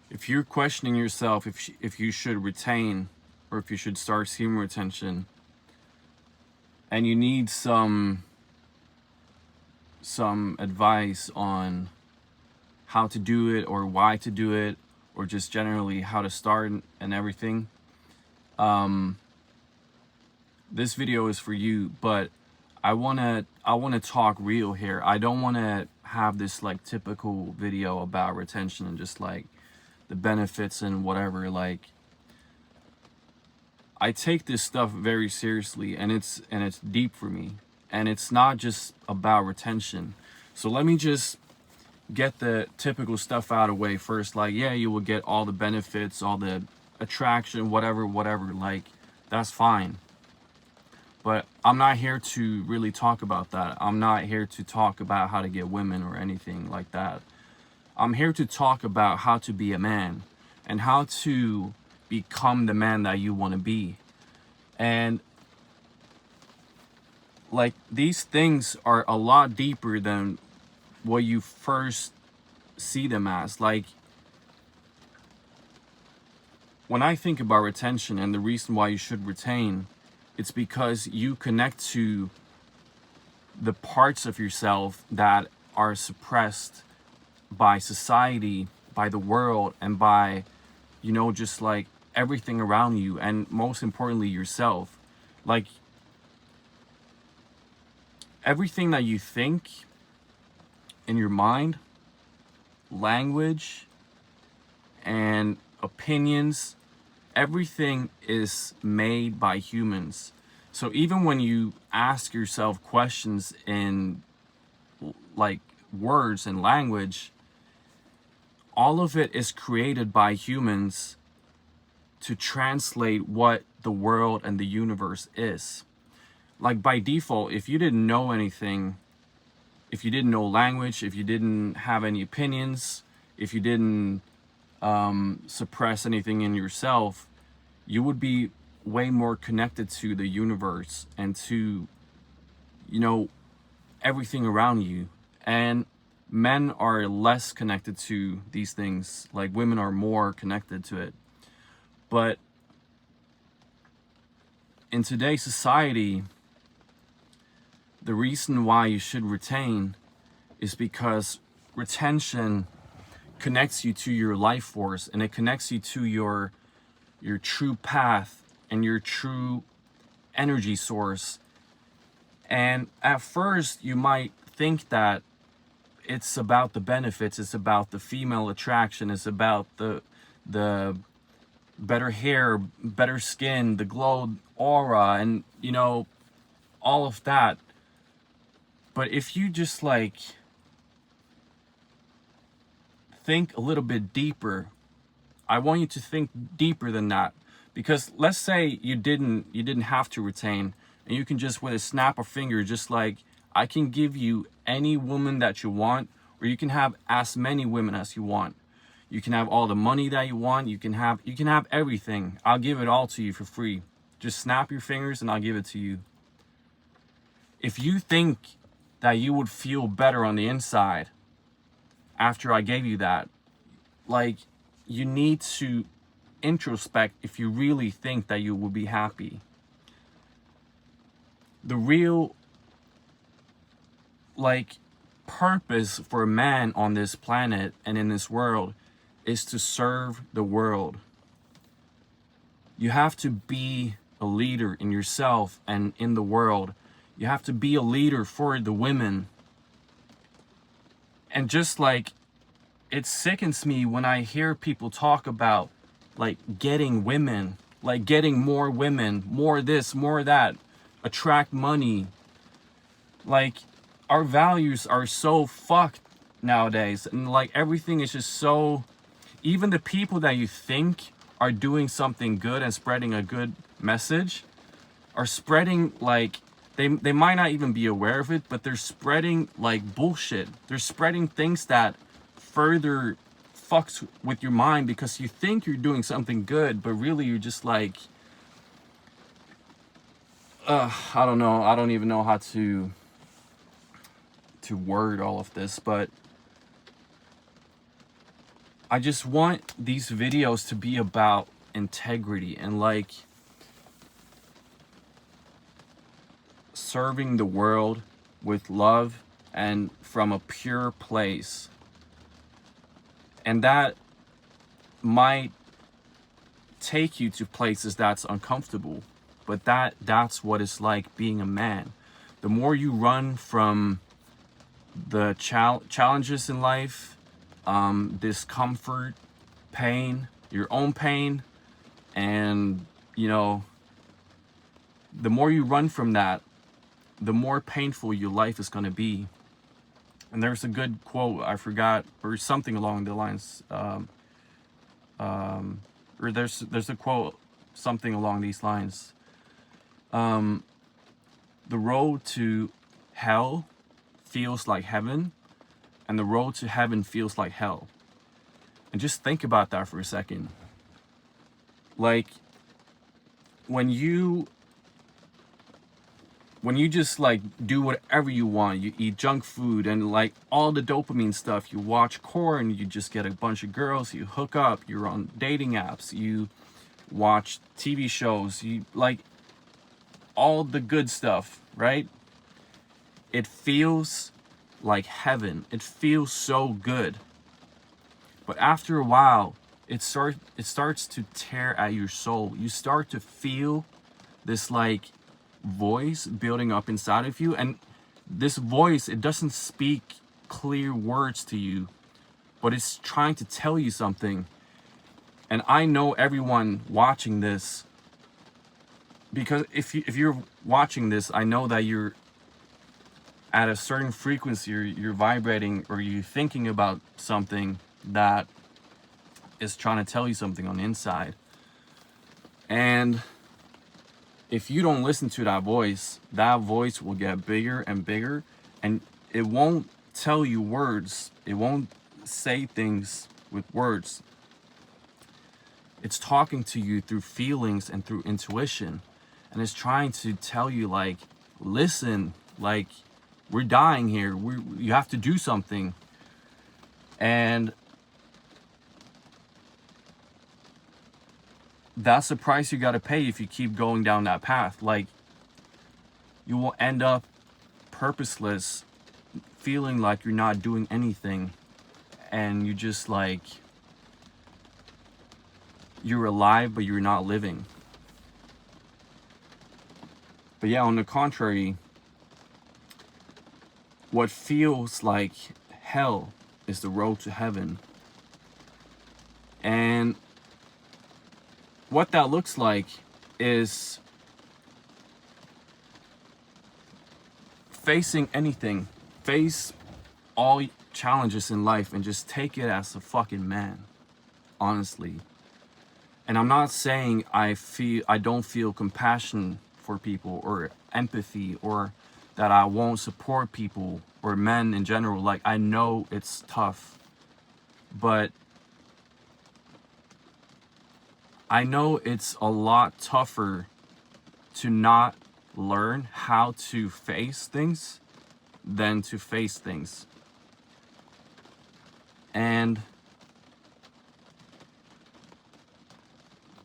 If you're questioning yourself if you should retain or if you should start semen retention, and you need some advice on how to do it or why to do it, or just generally how to start and everything, this video is for you. But I wanna talk real here. I don't wanna have this like typical video about retention and just like the benefits and whatever. Like, I take this stuff very seriously, and it's deep for me, and it's not just about retention. So let me just get the typical stuff out of the way first. Like, yeah, you will get all the benefits, all the attraction, whatever, like, that's fine. But I'm not here to really talk about that. I'm not here to talk about how to get women or anything like that. I'm here to talk about how to be a man and how to become the man that you want to be. And like, these things are a lot deeper than what you first see them as. Like, when I think about retention and the reason why you should retain, it's because you connect to the parts of yourself that are suppressed by society, by the world, and by, you know, just like everything around you, and most importantly yourself. Like, everything that you think in your mind, language, and opinions, everything is made by humans. So even when you ask yourself questions in like words and language, all of it is created by humans to translate what the world and the universe is. Like, by default, if you didn't know anything, if you didn't know language, if you didn't have any opinions, if you didn't suppress anything in yourself, you would be way more connected to the universe and to, you know, everything around you. And men are less connected to these things. Like, women are more connected to it. But in today's society, the reason why you should retain is because retention connects you to your life force, and it connects you to your true path and your true energy source. And at first you might think that it's about the benefits, it's about the female attraction, it's about the better hair, better skin, the glow aura, and, you know, all of that. But if you just like think a little bit deeper, I want you to think deeper than that. Because let's say you didn't have to retain, and you can just, with a snap of finger, just like, I can give you any woman that you want, or you can have as many women as you want. You can have all the money that you want. You can have everything. I'll give it all to you for free. Just snap your fingers and I'll give it to you. If you think that you would feel better on the inside after I gave you that, like, you need to introspect if you really think that you will be happy. The real, like, purpose for a man on this planet and in this world is to serve the world. You have to be a leader in yourself and in the world. You have to be a leader for the women. And just like, it sickens me when I hear people talk about like getting women, like getting more women, more this, more that, attract money. Like, our values are so fucked nowadays, and like, everything is just so, even the people that you think are doing something good and spreading a good message are spreading, like, they might not even be aware of it, but they're spreading like bullshit. They're spreading things that further fucks with your mind, because you think you're doing something good, but really you're just like, I don't know. I don't even know how to word all of this, but I just want these videos to be about integrity and like serving the world with love and from a pure place. And that might take you to places that's uncomfortable, but that's what it's like being a man. The more you run from the challenges in life, discomfort, pain, your own pain, and you know, the more you run from that, the more painful your life is going to be. And there's a good quote, I forgot, or something along the lines, or there's a quote, something along these lines. The road to hell feels like heaven, and the road to heaven feels like hell. And just think about that for a second. Like, when you just like do whatever you want, you eat junk food and like all the dopamine stuff, you watch porn, you just get a bunch of girls, you hook up, you're on dating apps, you watch TV shows, you like all the good stuff, right? It feels like heaven. It feels so good. But after a while, it starts to tear at your soul. You start to feel this like voice building up inside of you, and this voice, it doesn't speak clear words to you, but it's trying to tell you something. And I know everyone watching this, because if you're watching this, I know that you're at a certain frequency, you're vibrating, or you're thinking about something that is trying to tell you something on the inside. And if you don't listen to that voice will get bigger and bigger, and it won't tell you words. It won't say things with words. It's talking to you through feelings and through intuition. And it's trying to tell you, like, listen, like, we're dying here. You have to do something. And that's the price you got to pay if you keep going down that path. Like, you will end up purposeless, feeling like you're not doing anything, and you just like, you're alive but you're not living. But yeah, on the contrary, what feels like hell is the road to heaven. And what that looks like is facing anything. Face all challenges in life and just take it as a fucking man, honestly. And I'm not saying I don't feel compassion for people or empathy, or that I won't support people or men in general. Like, I know it's tough, but I know it's a lot tougher to not learn how to face things than to face things. And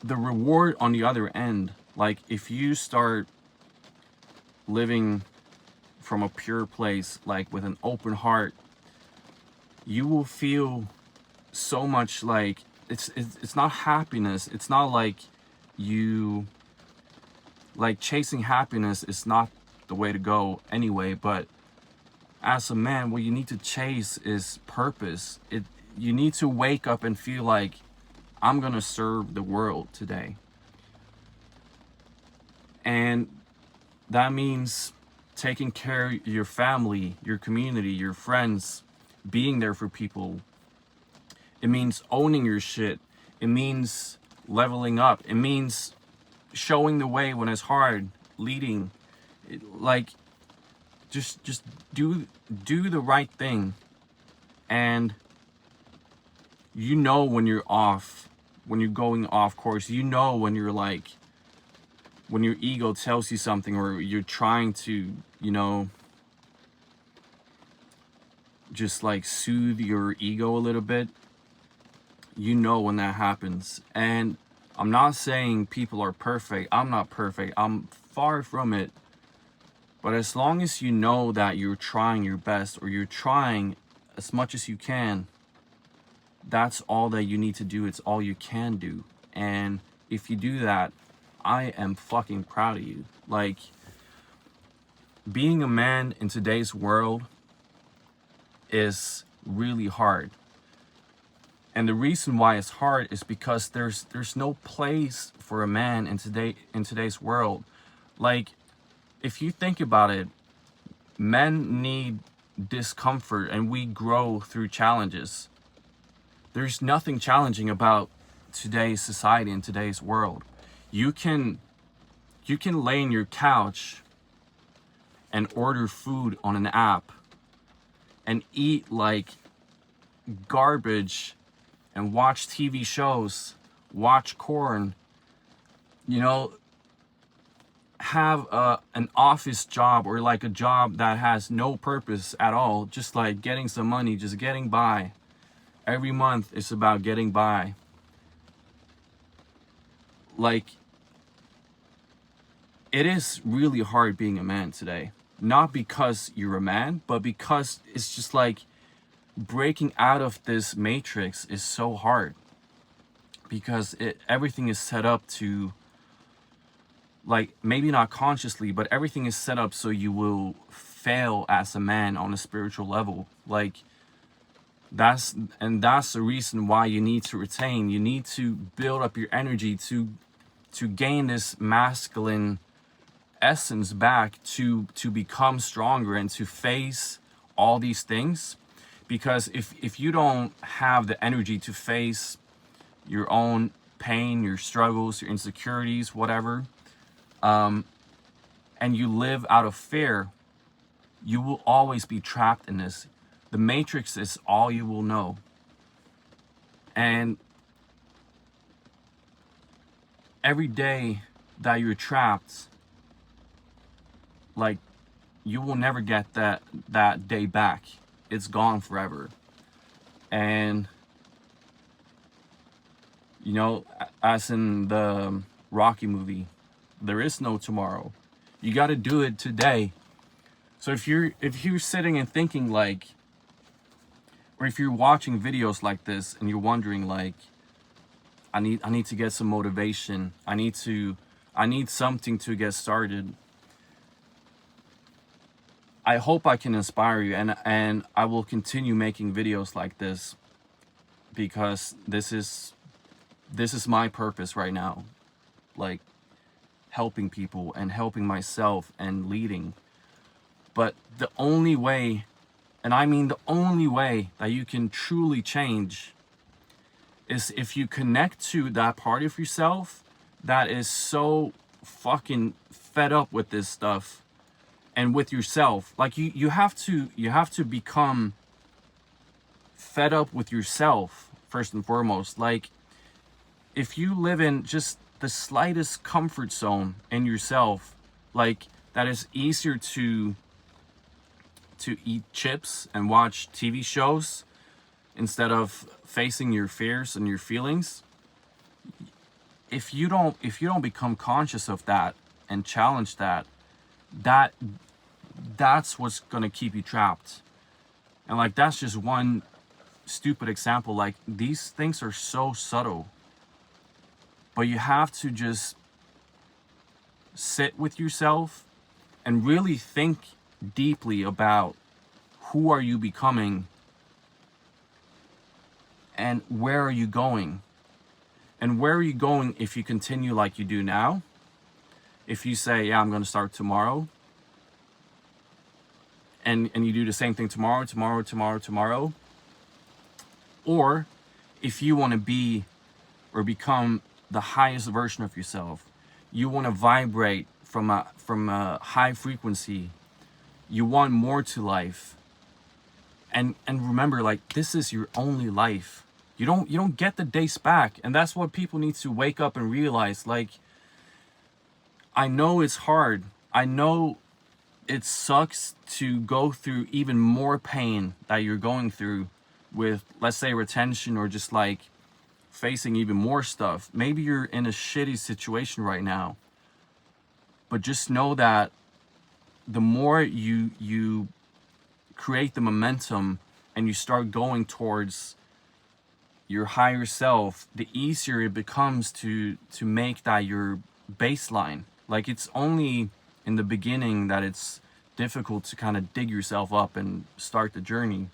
the reward on the other end, like, if you start living from a pure place, like with an open heart, you will feel so much like it's not happiness. It's not like you like chasing happiness is not the way to go anyway. But as a man, what you need to chase is purpose. You need to wake up and feel like, I'm gonna serve the world today. And that means taking care of your family, your community, your friends, being there for people. It means owning your shit. It means leveling up. It means showing the way when it's hard, leading. Like, just do the right thing. And you know when you're off, when you're going off course. You know when you're like, when your ego tells you something, or you're trying to, you know, just like soothe your ego a little bit. you know when that happens. And I'm not saying people are perfect. I'm not perfect. I'm far from it. But as long as you know that you're trying your best, or you're trying as much as you can, that's all that you need to do. It's all you can do. And if you do that, I am fucking proud of you. Like, being a man in today's world is really hard. And the reason why it's hard is because there's no place for a man in today's world. Like, if you think about it, men need discomfort, and we grow through challenges. There's nothing challenging about today's society and today's world. You can lay in your couch and order food on an app and eat like garbage and watch TV shows, watch corn, you know, have an office job, or like a job that has no purpose at all, just like getting some money, just getting by. Every month it's about getting by. Like, it is really hard being a man today. Not because you're a man, but because it's just like breaking out of this matrix is so hard. Because everything is set up to, like, maybe not consciously, but everything is set up so you will fail as a man on a spiritual level. Like, that's the reason why you need to retain. You need to build up your energy to gain this masculine essence back, to become stronger and to face all these things. Because if you don't have the energy to face your own pain, your struggles, your insecurities, whatever, and you live out of fear, you will always be trapped in this. The matrix is all you will know. And every day that you're trapped, like, you will never get that day back. It's gone forever. And, you know, as in the Rocky movie, there is no tomorrow. You got to do it today. So if you're sitting and thinking, like, or if you're watching videos like this and you're wondering, like, I need to get some motivation, I need something to get started, I hope I can inspire you, and I will continue making videos like this, because this is my purpose right now. Like, helping people and helping myself and leading. But the only way, and I mean the only way, that you can truly change is if you connect to that part of yourself that is so fucking fed up with this stuff, and with yourself. Like, you have to become fed up with yourself first and foremost. Like, if you live in just the slightest comfort zone in yourself, like, that is easier to eat chips and watch TV shows instead of facing your fears and your feelings. If you don't become conscious of that and challenge that's what's gonna keep you trapped. And, like, that's just one stupid example. Like, these things are so subtle, but you have to just sit with yourself and really think deeply about who are you becoming and where are you going. And where are you going if you continue like you do now? If you say, yeah, I'm going to start tomorrow, and you do the same thing tomorrow, or if you want to be or become the highest version of yourself, you want to vibrate from a high frequency, you want more to life, and remember, like, this is your only life. You don't get the days back. And that's what people need to wake up and realize. Like, I know it's hard. I know it sucks to go through even more pain that you're going through with, let's say, retention, or just like facing even more stuff. Maybe you're in a shitty situation right now, but just know that the more you create the momentum and you start going towards your higher self, the easier it becomes to make that your baseline. Like, it's only in the beginning that it's difficult to kind of dig yourself up and start the journey.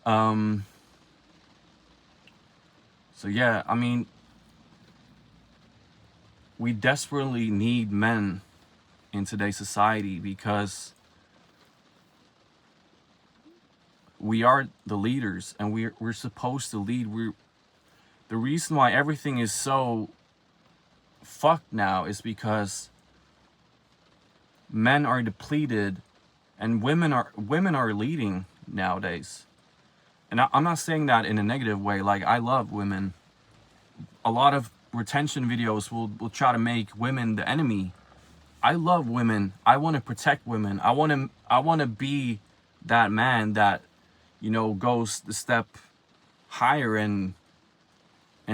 So yeah, I mean, we desperately need men in today's society because we are the leaders and we're supposed to lead. The reason why everything is so fucked now is because men are depleted and women are leading nowadays. And I'm not saying that in a negative way. Like, I love women. A lot of retention videos will try to make women the enemy. I love women. I want to protect women. I want to be that man that, goes the step higher and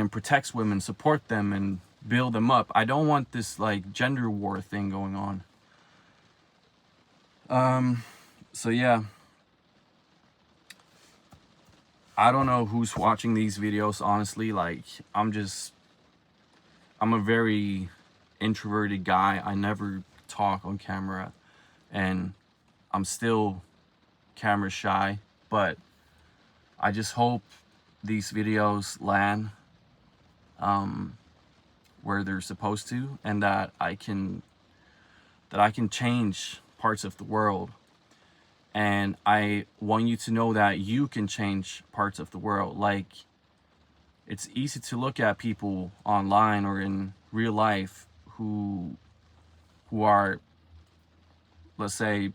protects women, support them, and build them up. I don't want this like gender war thing going on. So yeah, I don't know who's watching these videos, honestly. Like, I'm a very introverted guy. I never talk on camera, and I'm still camera shy, but I just hope these videos land where they're supposed to, and that I can change parts of the world. And I want you to know that you can change parts of the world. Like, it's easy to look at people online or in real life who are, let's say,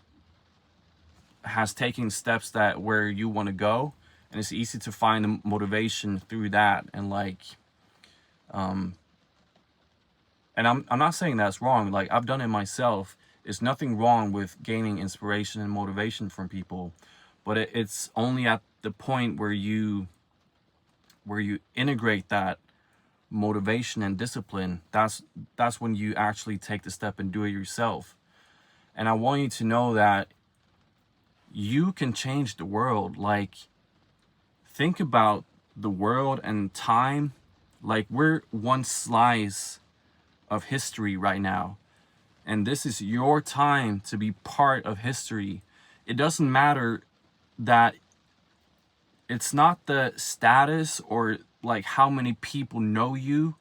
has taken steps that where you want to go, and it's easy to find the motivation through that. And like, and I'm not saying that's wrong. Like, I've done it myself. There's nothing wrong with gaining inspiration and motivation from people, but it's only at the point where you integrate that motivation and discipline. That's when you actually take the step and do it yourself. And I want you to know that you can change the world. Like, think about the world and time. Like, we're one slice of history right now, and this is your time to be part of history. It doesn't matter that it's not the status or like how many people know you.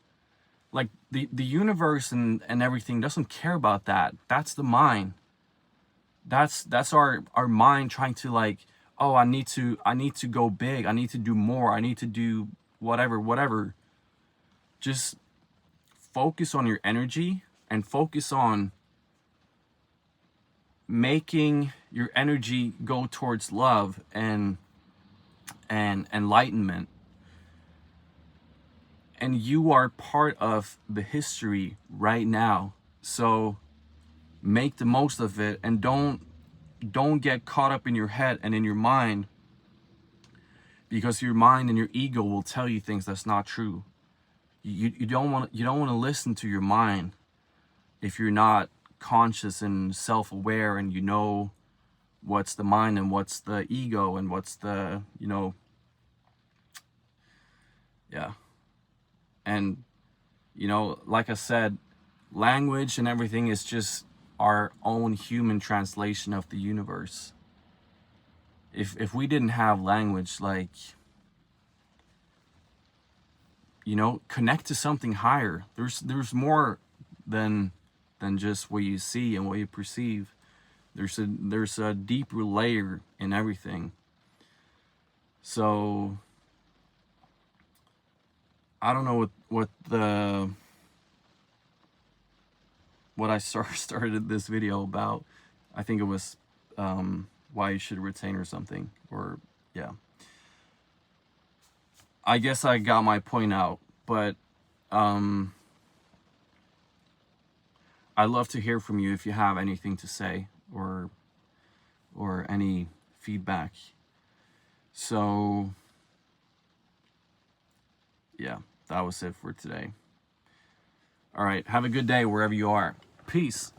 Like, the universe and everything doesn't care about that. That's the mind. That's our mind trying to, like, oh, I need to go big, I need to do more, I need to do whatever. Just focus on your energy and focus on making your energy go towards love and enlightenment. And you are part of the history right now. So make the most of it, and don't get caught up in your head and in your mind, because your mind and your ego will tell you things that's not true. You don't want to listen to your mind if you're not conscious and self-aware, and you know what's the mind and what's the ego and what's the, yeah. And like I said, language and everything is just our own human translation of the universe. If we didn't have language, like, connect to something higher. There's more than just what you see and what you perceive. There's a deeper layer in everything. So I don't know what I started this video about. I think it was why you should retain or something, or yeah. I guess I got my point out, but I'd love to hear from you if you have anything to say or any feedback. So yeah, that was it for today. All right, have a good day wherever you are. Peace.